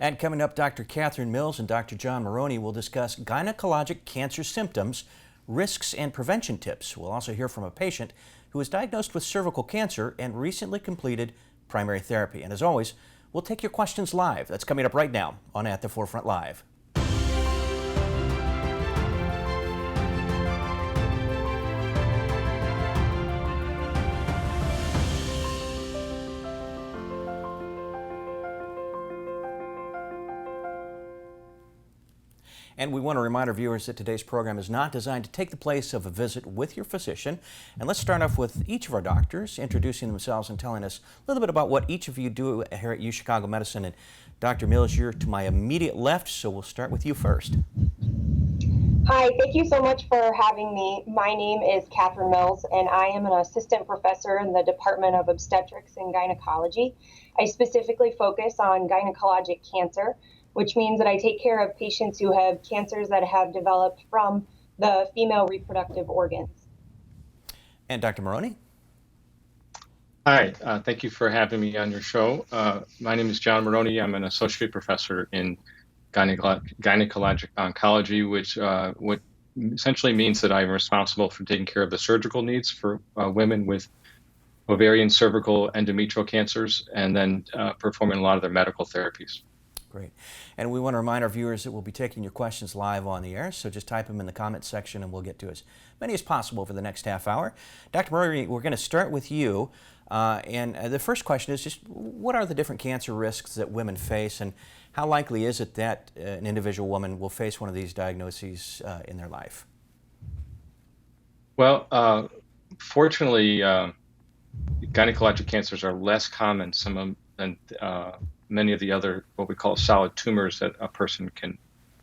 And coming up, Dr. Kathryn Mills and Dr. John Moroney will discuss gynecologic cancer symptoms, risks, and prevention tips. We'll also hear from a patient who was diagnosed with cervical cancer and recently completed primary therapy. And as always, we'll take your questions live. That's coming up right now on At the Forefront Live. And we want to remind our viewers that today's program is not designed to take the place of a visit with your physician. And let's start off with each of our doctors introducing themselves and telling us a little bit about what each of you do here at UChicago Medicine. And Dr. Mills, you're to my immediate left, so we'll start with you first. Hi, thank you so much for having me. My name is Kathryn Mills, and I am an assistant professor in the Department of Obstetrics and Gynecology. I specifically focus on gynecologic cancer, which means that I take care of patients who have cancers that have developed from the female reproductive organs. And Dr. Moroney? Hi, thank you for having me on your show. My name is John Moroney. I'm an associate professor in gynecologic oncology, which essentially means that I'm responsible for taking care of the surgical needs for women with ovarian, cervical, endometrial cancers, and then performing a lot of their medical therapies. Great. And we want to remind our viewers that we'll be taking your questions live on the air, so just type them in the comments section and we'll get to as many as possible for the next half hour. Dr. Moroney, we're going to start with you. And the first question is just what are the different cancer risks that women face, and how likely is it that an individual woman will face one of these diagnoses in their life? Well, fortunately, gynecologic cancers are less common than many of the other what we call solid tumors that a person can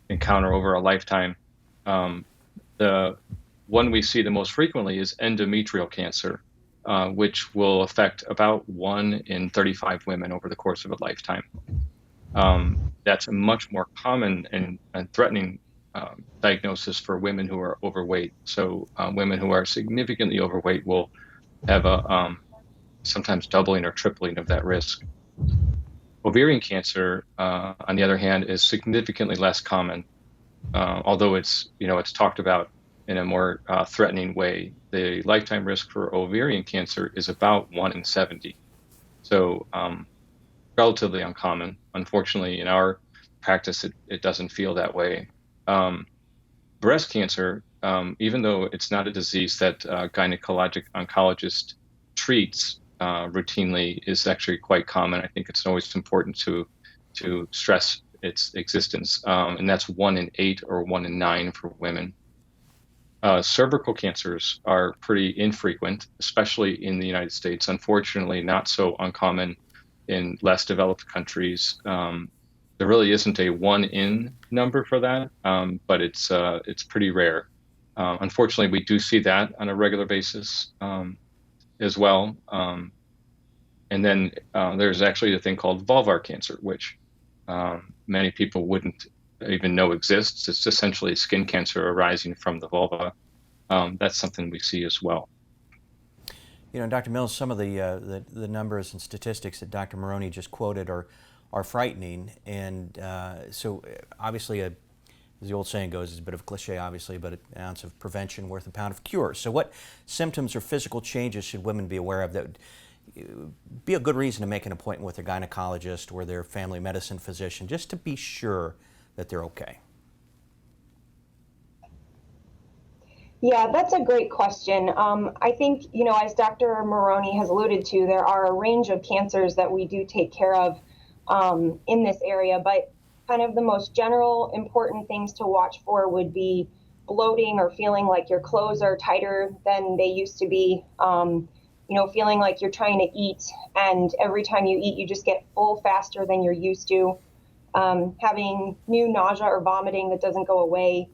encounter over a lifetime. The one we see the most frequently is endometrial cancer, which will affect about 1 in 35 women over the course of a lifetime. That's a much more common and threatening diagnosis for women who are overweight. So women who are significantly overweight will have a sometimes doubling or tripling of that risk. Ovarian cancer, on the other hand, is significantly less common, although it's talked about in a more threatening way. The lifetime risk for ovarian cancer is about 1 in 70, so relatively uncommon. Unfortunately, in our practice, it doesn't feel that way. Breast cancer, even though it's not a disease that gynecologic oncologist treats routinely, is actually quite common. I think it's always important to stress its existence, and that's 1 in 8 or 1 in 9 for women. Cervical cancers are pretty infrequent, especially in the United States. Unfortunately, not so uncommon in less developed countries. There really isn't a 1 in number for that, but it's pretty rare. Unfortunately, we do see that on a regular basis as well. And then there's actually a thing called vulvar cancer, which many people wouldn't even know exists. It's essentially skin cancer arising from the vulva. That's something we see as well. You know, Dr. Mills, some of the numbers and statistics that Dr. Moroney just quoted are frightening. And so obviously, as the old saying goes, it's a bit of a cliche, obviously, but an ounce of prevention worth a pound of cure. So what symptoms or physical changes should women be aware of that would be a good reason to make an appointment with their gynecologist or their family medicine physician, just to be sure that they're okay? Yeah, that's a great question. I think, as Dr. Moroney has alluded to, there are a range of cancers that we do take care of in this area, but kind of the most general important things to watch for would be bloating or feeling like your clothes are tighter than they used to be, feeling like you're trying to eat and every time you eat, you just get full faster than you're used to, having new nausea or vomiting that doesn't go away.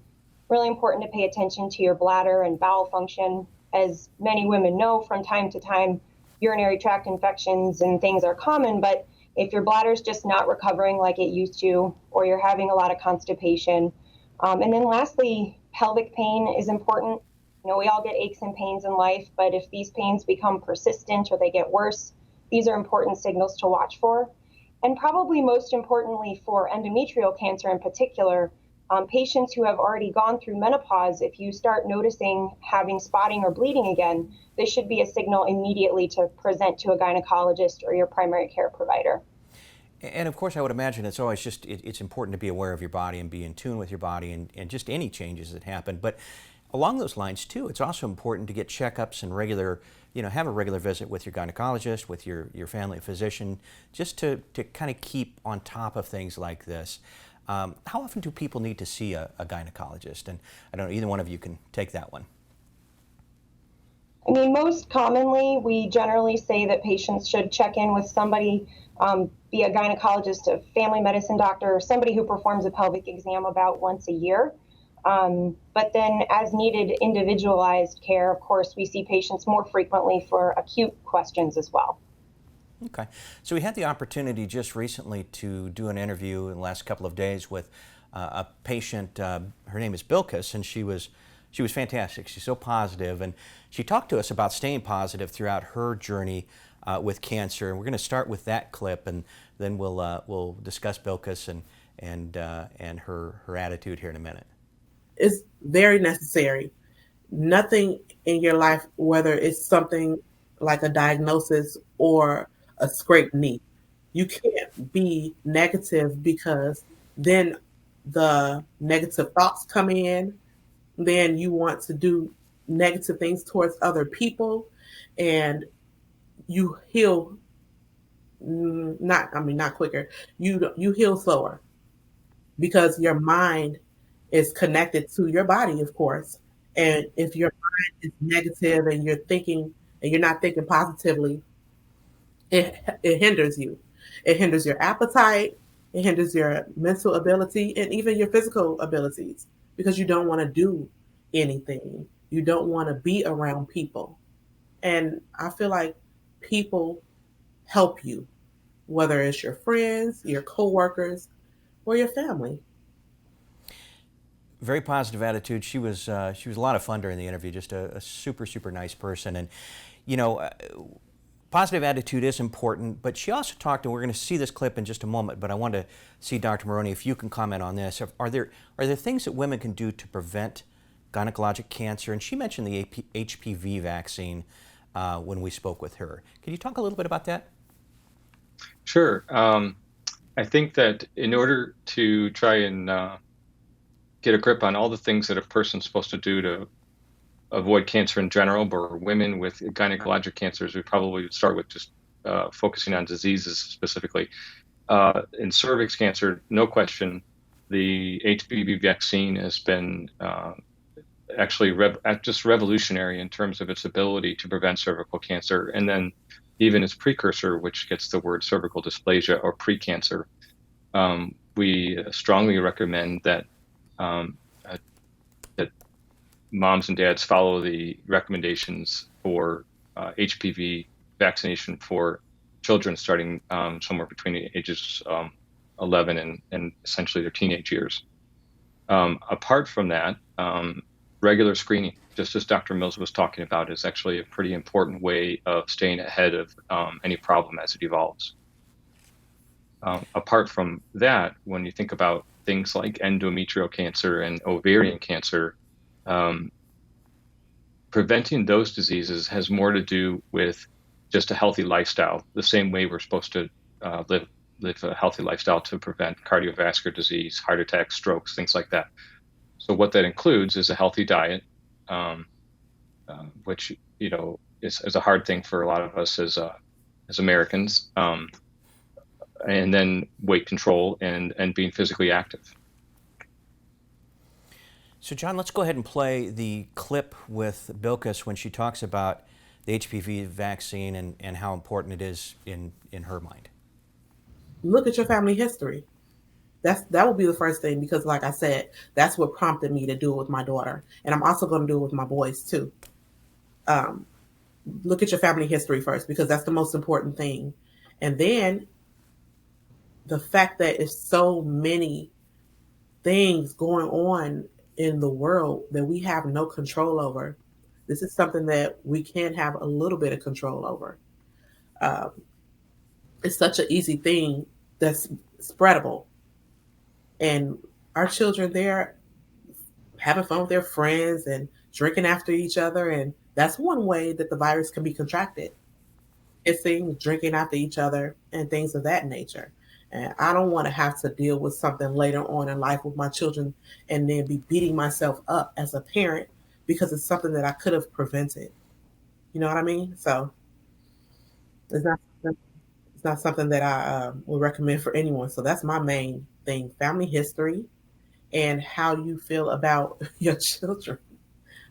Really important to pay attention to your bladder and bowel function. As many women know, from time to time, urinary tract infections and things are common, but if your bladder's just not recovering like it used to, or you're having a lot of constipation. And then lastly, pelvic pain is important. We all get aches and pains in life, but if these pains become persistent or they get worse, these are important signals to watch for. And probably most importantly for endometrial cancer in particular, patients who have already gone through menopause, if you start noticing having spotting or bleeding again, this should be a signal immediately to present to a gynecologist or your primary care provider. And of course, I would imagine it's always just, it's important to be aware of your body and be in tune with your body and just any changes that happen. But along those lines too, it's also important to get checkups and regular, have a regular visit with your gynecologist, with your family physician, just to kind of keep on top of things like this. How often do people need to see a gynecologist? And I don't know, either one of you can take that one. I mean, most commonly, we generally say that patients should check in with somebody, be a gynecologist, a family medicine doctor, or somebody who performs a pelvic exam about once a year. But then as needed individualized care, of course, we see patients more frequently for acute questions as well. Okay. So we had the opportunity just recently to do an interview in the last couple of days with a patient. Her name is Bilkis, and she was fantastic. She's so positive, and she talked to us about staying positive throughout her journey with cancer. And we're going to start with that clip, and then we'll discuss Bilkis and her attitude here in a minute. It's very necessary. Nothing in your life, whether it's something like a diagnosis or a scraped knee, you can't be negative, because then the negative thoughts come in. Then you want to do negative things towards other people, and you heal not quicker. You heal slower, because your mind is connected to your body, of course. And if your mind is negative and you're not thinking positively, it hinders you. It hinders your appetite, it hinders your mental ability, and even your physical abilities, because you don't want to do anything. You don't want to be around people. And I feel like people help you, whether it's your friends, your coworkers, or your family. Very positive attitude. She was a lot of fun during the interview. Just a super nice person, and positive attitude is important. But she also talked, and we're going to see this clip in just a moment. But I want to see Dr. Moroney, if you can comment on this. Are there things that women can do to prevent gynecologic cancer? And she mentioned the HPV vaccine when we spoke with her. Can you talk a little bit about that? Sure. I think that in order to try and get a grip on all the things that a person's supposed to do to avoid cancer in general, but women with gynecologic cancers, we probably would start with just focusing on diseases specifically. In cervix cancer, no question, the HPV vaccine has been actually just revolutionary in terms of its ability to prevent cervical cancer, and then even its precursor, which gets the word cervical dysplasia or precancer. We strongly recommend that that moms and dads follow the recommendations for HPV vaccination for children starting somewhere between the ages 11 and essentially their teenage years. Apart from that, regular screening, just as Dr. Mills was talking about, is actually a pretty important way of staying ahead of any problem as it evolves. Apart from that, when you think about things like endometrial cancer and ovarian cancer, preventing those diseases has more to do with just a healthy lifestyle, the same way we're supposed to live a healthy lifestyle to prevent cardiovascular disease, heart attacks, strokes, things like that. So what that includes is a healthy diet, which is a hard thing for a lot of us as Americans, and then weight control and being physically active. So John, let's go ahead and play the clip with Bilkis when she talks about the HPV vaccine and how important it is in her mind. Look at your family history. That would be the first thing, because like I said, that's what prompted me to do it with my daughter. And I'm also going to do it with my boys too. Look at your family history first, because that's the most important thing. And then the fact that it's so many things going on in the world that we have no control over. This is something that we can have a little bit of control over. It's such an easy thing that's spreadable. And our children there having fun with their friends and drinking after each other. And that's one way that the virus can be contracted. Kissing, drinking after each other, and things of that nature. And I don't want to have to deal with something later on in life with my children and then be beating myself up as a parent because it's something that I could have prevented. You know what I mean? So it's not it's not something that I would recommend for anyone. So that's my main thing: family history and how you feel about your children.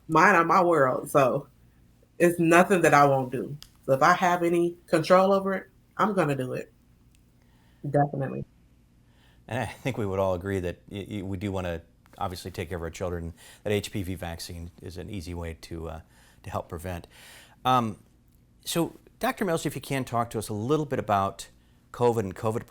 Mine are my world, so it's nothing that I won't do. So if I have any control over it, I'm gonna do it. Definitely. And I think we would all agree that we do want to obviously take care of our children. That HPV vaccine is an easy way to help prevent. So, Dr. Mills, if you can talk to us a little bit about COVID and COVID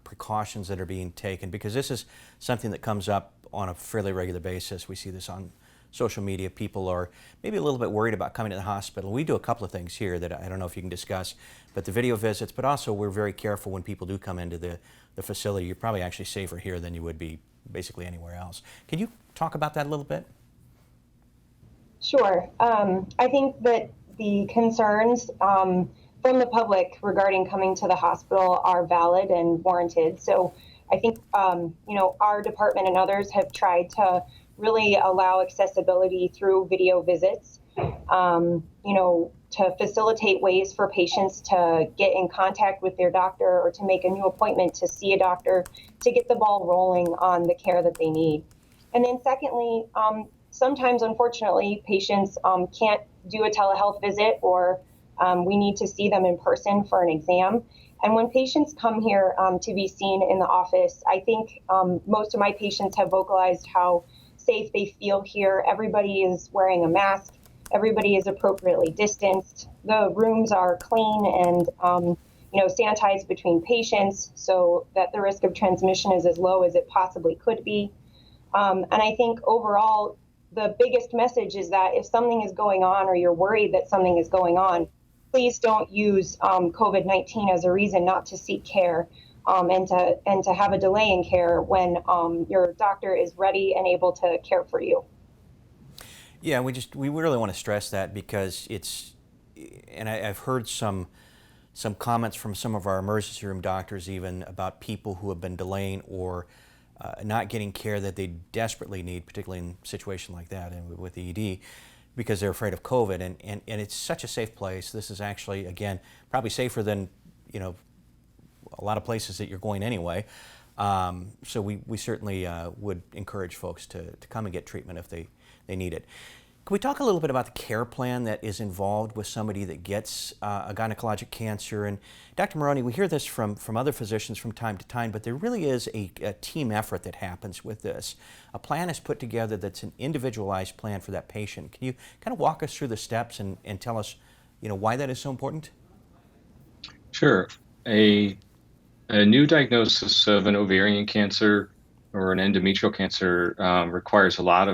precautions that are being taken, because this is something that comes up on a fairly regular basis. We see this on social media. People are maybe a little bit worried about coming to the hospital. We do a couple of things here that I don't know if you can discuss, but the video visits, but also we're very careful when people do come into the facility. You're probably actually safer here than you would be basically anywhere else. Can you talk about that a little bit? Sure. I think that the concerns from the public regarding coming to the hospital are valid and warranted. So I think, our department and others have tried to really allow accessibility through video visits, to facilitate ways for patients to get in contact with their doctor or to make a new appointment to see a doctor to get the ball rolling on the care that they need. And then secondly, sometimes, unfortunately, patients can't do a telehealth visit or we need to see them in person for an exam. And when patients come here to be seen in the office, I think most of my patients have vocalized how safe they feel here. Everybody is wearing a mask. Everybody is appropriately distanced. The rooms are clean and sanitized between patients so that the risk of transmission is as low as it possibly could be. And I think overall, the biggest message is that if something is going on or you're worried that something is going on, please don't use COVID-19 as a reason not to seek care and to have a delay in care when your doctor is ready and able to care for you. Yeah, we really want to stress that because I've heard some comments from some of our emergency room doctors even about people who have been delaying or not getting care that they desperately need, particularly in a situation like that and with the ED, because they're afraid of COVID. And it's such a safe place. This is actually, again, probably safer than, a lot of places that you're going anyway. So we certainly would encourage folks to come and get treatment if they need it. Can we talk a little bit about the care plan that is involved with somebody that gets a gynecologic cancer? And Dr. Moroney, we hear this from other physicians from time to time, but there really is a team effort that happens with this. A plan is put together that's an individualized plan for that patient. Can you kind of walk us through the steps and tell us, why that is so important? Sure. A new diagnosis of an ovarian cancer or an endometrial cancer requires a lot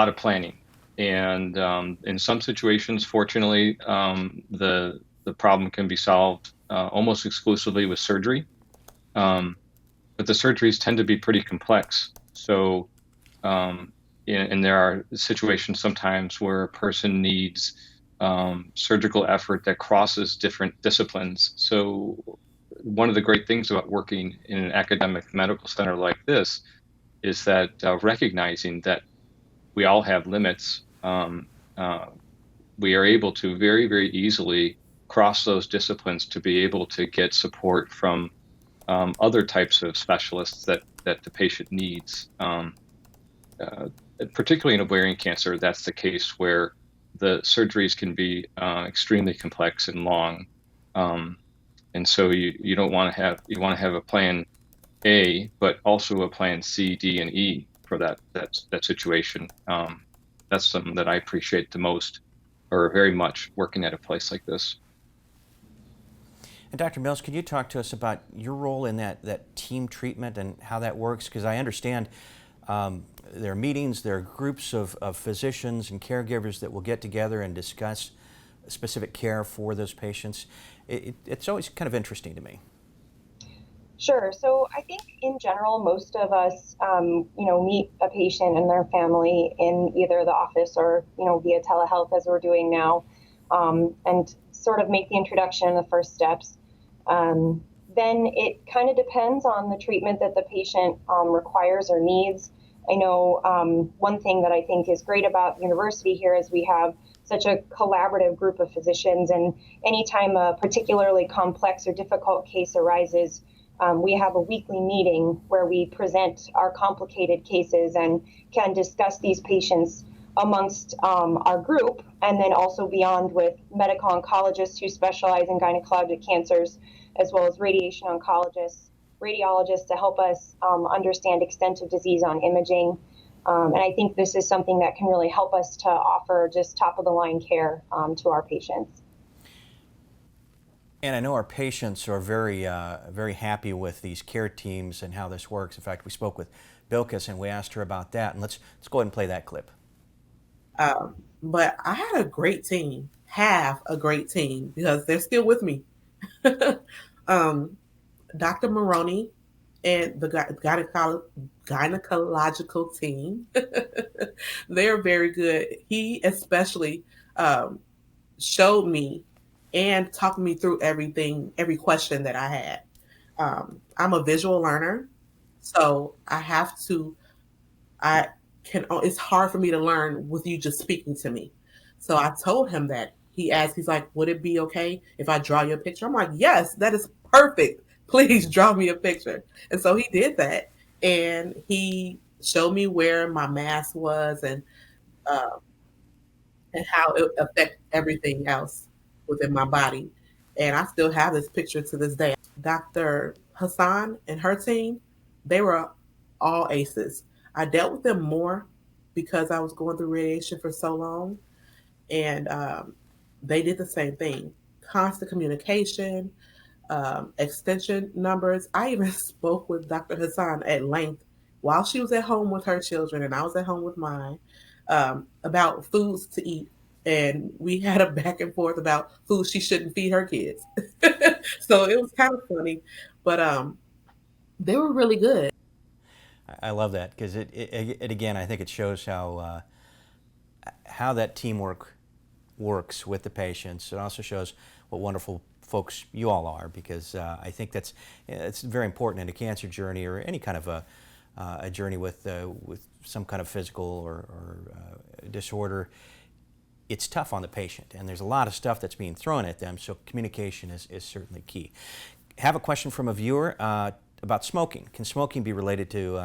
of planning, and in some situations, fortunately, the problem can be solved almost exclusively with surgery. But the surgeries tend to be pretty complex. So, and there are situations sometimes where a person needs surgical effort that crosses different disciplines. So one of the great things about working in an academic medical center like this is that recognizing that we all have limits, we are able to very, very easily cross those disciplines to be able to get support from other types of specialists that the patient needs. Particularly in ovarian cancer, that's the case where the surgeries can be extremely complex and long, and so you don't want to have you want to have a plan A, but also a plan C, D, and E for that situation. That's something that I appreciate the most, or very much, working at a place like this. And Dr. Mills, can you talk to us about your role in that team treatment and how that works? Because I understand there are meetings, there are groups of physicians and caregivers that will get together and discuss specific care for those patients. it's always kind of interesting to me. Sure. So I think in general, most of us, meet a patient and their family in either the office or, via telehealth as we're doing now, and sort of make the introduction and the first steps. Then it kind of depends on the treatment that the patient requires or needs. I know one thing that I think is great about the university here is we have such a collaborative group of physicians, and anytime a particularly complex or difficult case arises, we have a weekly meeting where we present our complicated cases and can discuss these patients amongst our group, and then also beyond with medical oncologists who specialize in gynecologic cancers, as well as radiation oncologists, radiologists to help us understand extent of disease on imaging. And I think this is something that can really help us to offer just top of the line care to our patients. And I know our patients are very, very happy with these care teams and how this works. In fact, we spoke with Bilkis and we asked her about that. And let's go ahead and play that clip. But I had a great team, have a great team, because they're still with me. Dr. Moroney and the gynecological team, they're very good. He especially showed me and talked me through everything, every question that I had. I'm a visual learner, so it's hard for me to learn with you just speaking to me. So I told him that. He's like, would it be okay if I draw you a picture? I'm like, yes, that is perfect. Please draw me a picture. And so he did that. And he showed me where my mass was and how it affects everything else within my body. And I still have this picture to this day. Dr. Hassan and her team, they were all aces. I dealt with them more because I was going through radiation for so long. And they did the same thing. Constant communication, extension numbers. I even spoke with Dr. Hassan at length while she was at home with her children and I was at home with mine, about foods to eat. And we had a back and forth about foods she shouldn't feed her kids. So it was kind of funny, but they were really good. I love that because it again, I think it shows how that teamwork works with the patients. It also shows what wonderful folks you all are, because I think it's very important in a cancer journey or any kind of a journey with some kind of physical or disorder. It's tough on the patient, and there's a lot of stuff that's being thrown at them, so communication is certainly key. Have a question from a viewer about smoking. Can smoking be related to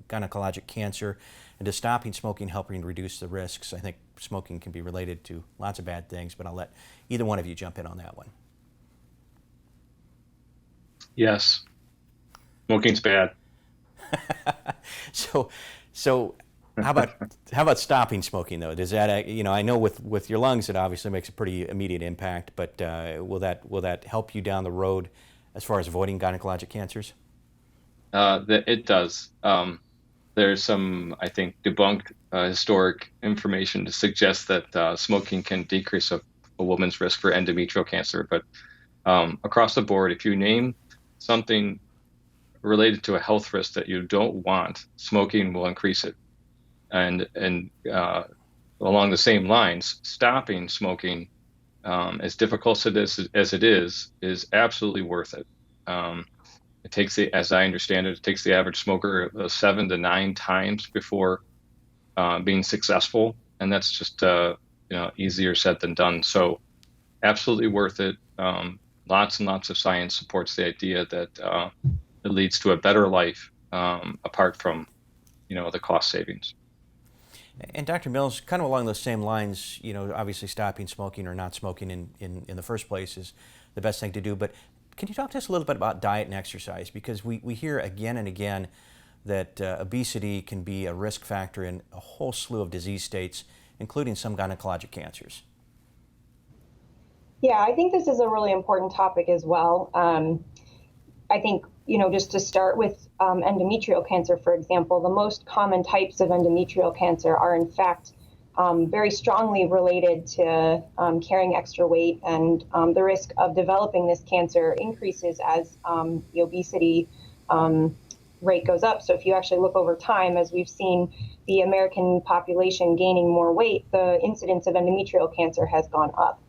gynecologic cancer? And does stopping smoking helping reduce the risks? I think smoking can be related to lots of bad things, but I'll let either one of you jump in on that one. Yes. Smoking's bad. So how about stopping smoking though? Does that, I know with your lungs it obviously makes a pretty immediate impact, but will that help you down the road as far as avoiding gynecologic cancers? It does. There's some, I think, debunked historic information to suggest that smoking can decrease a woman's risk for endometrial cancer. But across the board, if you name something related to a health risk that you don't want, smoking will increase it. And along the same lines, stopping smoking, as difficult as it is absolutely worth it. It takes as I understand it, it takes the average smoker 7 to 9 times before being successful, and that's just easier said than done. So, absolutely worth it. Lots and lots of science supports the idea that it leads to a better life apart from the cost savings. And Dr. Mills, kind of along those same lines, obviously stopping smoking or not smoking in the first place is the best thing to do. But can you talk to us a little bit about diet and exercise? Because we hear again and again that obesity can be a risk factor in a whole slew of disease states, including some gynecologic cancers. Yeah, I think this is a really important topic as well. I think, just to start with endometrial cancer, for example, the most common types of endometrial cancer are in fact very strongly related to carrying extra weight, and the risk of developing this cancer increases as the obesity rate goes up. So if you actually look over time, as we've seen the American population gaining more weight, the incidence of endometrial cancer has gone up.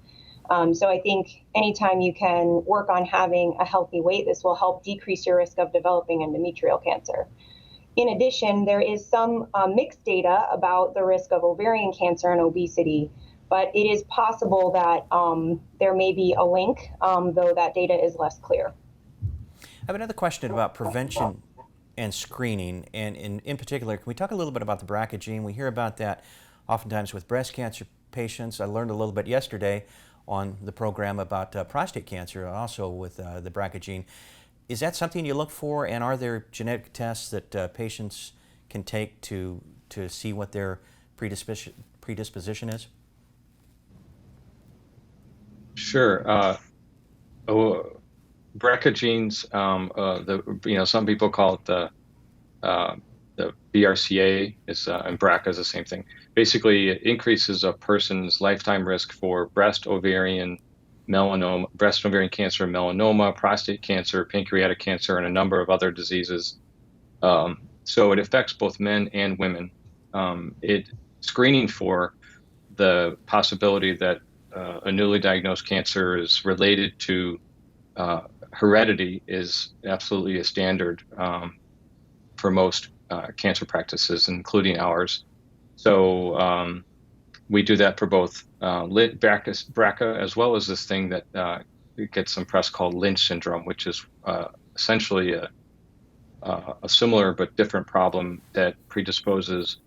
So I think anytime you can work on having a healthy weight, this will help decrease your risk of developing endometrial cancer. In addition, there is some mixed data about the risk of ovarian cancer and obesity, but it is possible that there may be a link, though that data is less clear. I have another question about prevention and screening, and in particular, can we talk a little bit about the BRCA gene? We hear about that oftentimes with breast cancer patients. I learned a little bit yesterday on the program about prostate cancer, also with the BRCA gene. Is that something you look for, and are there genetic tests that patients can take to see what their predisposition is? Sure. BRCA genes, some people call it the BRCA, and BRCA is the same thing. Basically, it increases a person's lifetime risk for breast ovarian cancer, melanoma, prostate cancer, pancreatic cancer, and a number of other diseases. So it affects both men and women. Screening for the possibility that a newly diagnosed cancer is related to heredity is absolutely a standard for most cancer practices, including ours. So we do that for both BRCA as well as this thing that gets some press called Lynch syndrome, which is essentially a similar but different problem that predisposes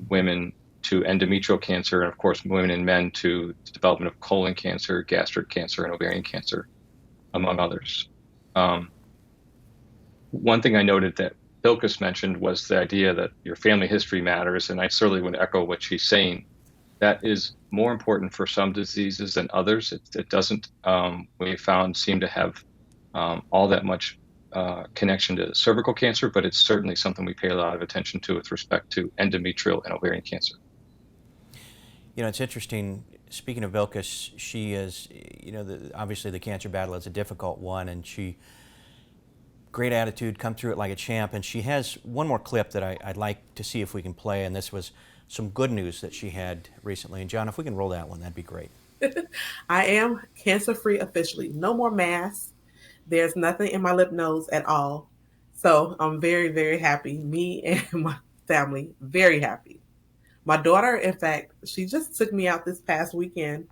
women to endometrial cancer, and of course women and men to the development of colon cancer, gastric cancer, and ovarian cancer, among others. One thing I noted that Bilkis mentioned was the idea that your family history matters, and I certainly would echo what she's saying. That is more important for some diseases than others. It doesn't, we found, seem to have all that much connection to cervical cancer, but it's certainly something we pay a lot of attention to with respect to endometrial and ovarian cancer. You know, it's interesting. Speaking of Bilkis, she is, obviously the cancer battle is a difficult one, and great attitude, come through it like a champ. And she has one more clip that I'd like to see if we can play, and this was some good news that she had recently. And John, if we can roll that one, that'd be great. I am cancer-free officially. No more masks. There's nothing in my lymph nodes at all. So I'm very, very happy. Me and my family, very happy. My daughter, in fact, she just took me out this past weekend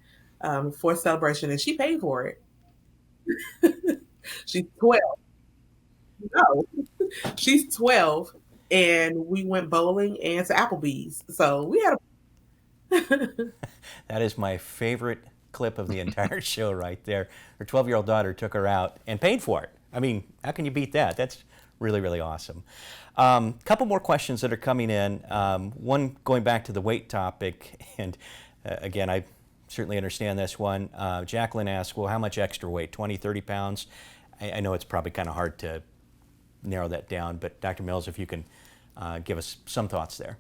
for a celebration, and she paid for it. She's 12. No, she's 12, and we went bowling and to Applebee's. So we had That is my favorite clip of the entire show right there. Her 12-year-old daughter took her out and paid for it. I mean, how can you beat that? That's really, really awesome. Couple more questions that are coming in. One going back to the weight topic, and again, I certainly understand this one. Jacqueline asked, well, how much extra weight, 20, 30 pounds? I know it's probably kind of hard to narrow that down, but Dr. Mills, if you can give us some thoughts there.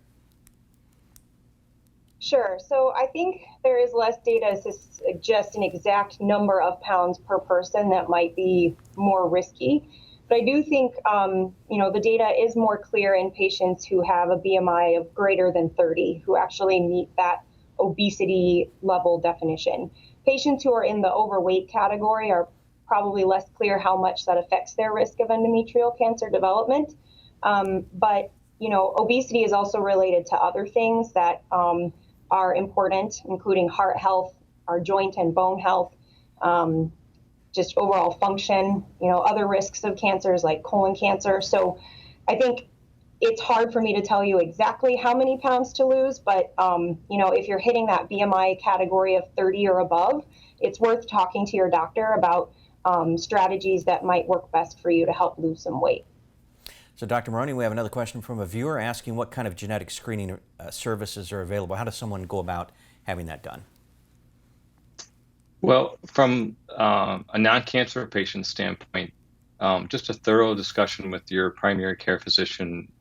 Sure. So I think there is less data to suggest an exact number of pounds per person that might be more risky. But I do think, the data is more clear in patients who have a BMI of greater than 30, who actually meet that obesity level definition. Patients who are in the overweight category are probably less clear how much that affects their risk of endometrial cancer development. But obesity is also related to other things that are important, including heart health, our joint and bone health, just overall function, other risks of cancers like colon cancer. So I think it's hard for me to tell you exactly how many pounds to lose, but if you're hitting that BMI category of 30 or above, it's worth talking to your doctor about strategies that might work best for you to help lose some weight. So Dr. Moroney, we have another question from a viewer asking what kind of genetic screening services are available. How does someone go about having that done? Well, from a non-cancer patient standpoint, just a thorough discussion with your primary care physician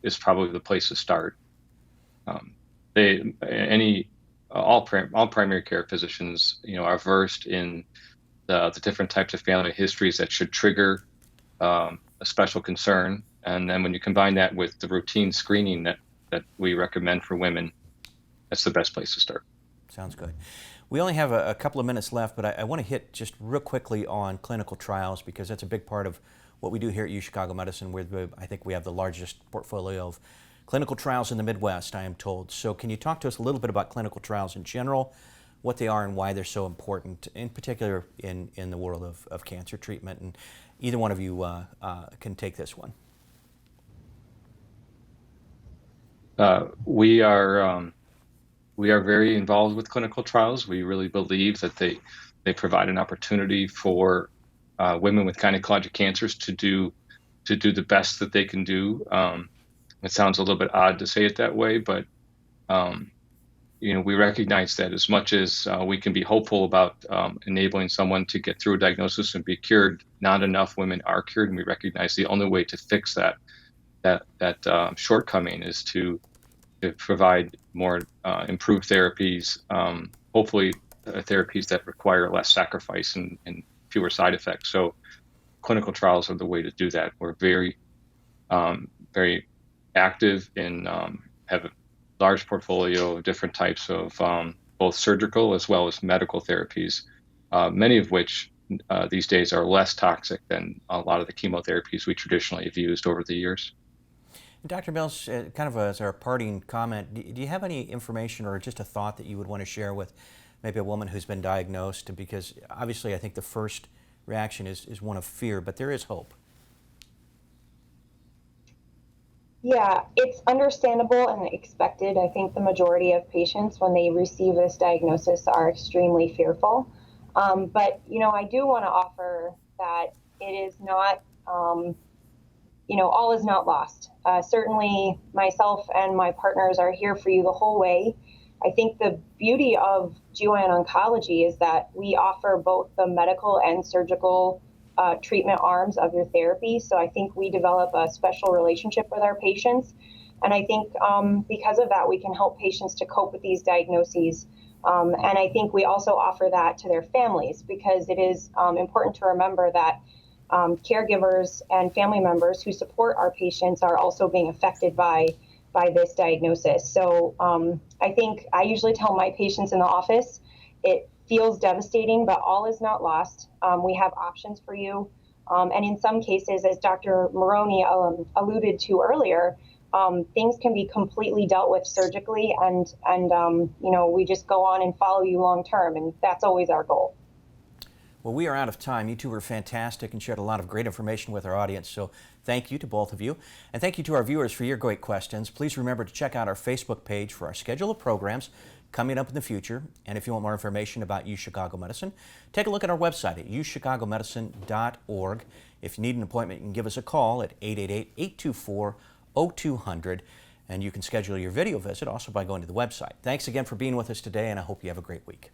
is probably the place to start. They any all primary care physicians, are versed in the different types of family histories that should trigger a special concern. And then when you combine that with the routine screening that we recommend for women, that's the best place to start. Sounds good. We only have a couple of minutes left, but I want to hit just real quickly on clinical trials, because that's a big part of what we do here at UChicago Medicine, where I think we have the largest portfolio of clinical trials in the Midwest, I am told. So can you talk to us a little bit about clinical trials in general, what they are and why they're so important, in particular in the world of cancer treatment? And either one of you can take this one. We are very involved with clinical trials. We really believe that they provide an opportunity for women with gynecologic cancers to do the best that they can do. It sounds a little bit odd to say it that way, but we recognize that as much as we can be hopeful about enabling someone to get through a diagnosis and be cured, not enough women are cured, and we recognize the only way to fix that shortcoming is to provide more improved therapies, hopefully therapies that require less sacrifice and fewer side effects. So clinical trials are the way to do that. We're very, very active in have a large portfolio of different types of both surgical as well as medical therapies, many of which these days are less toxic than a lot of the chemotherapies we traditionally have used over the years. Dr. Mills, kind of as our parting comment, do you have any information or just a thought that you would want to share with maybe a woman who's been diagnosed? Because obviously I think the first reaction is one of fear, but there is hope. Yeah, it's understandable and expected. I think the majority of patients, when they receive this diagnosis, are extremely fearful. But, I do want to offer that it is not, all is not lost. Certainly myself and my partners are here for you the whole way. I think the beauty of GYN oncology is that we offer both the medical and surgical treatment arms of your therapy. So I think we develop a special relationship with our patients. And I think because of that, we can help patients to cope with these diagnoses. And I think we also offer that to their families, because it is important to remember that caregivers and family members who support our patients are also being affected by this diagnosis. So I think I usually tell my patients in the office, it feels devastating, but all is not lost. We have options for you. And in some cases, as Dr. Moroney alluded to earlier, things can be completely dealt with surgically, and we just go on and follow you long term, and that's always our goal. Well, we are out of time. You two were fantastic and shared a lot of great information with our audience, so thank you to both of you. And thank you to our viewers for your great questions. Please remember to check out our Facebook page for our schedule of programs coming up in the future. And if you want more information about UChicago Medicine, take a look at our website at UChicagoMedicine.org. If you need an appointment, you can give us a call at 888-824-0200. And you can schedule your video visit also by going to the website. Thanks again for being with us today, and I hope you have a great week.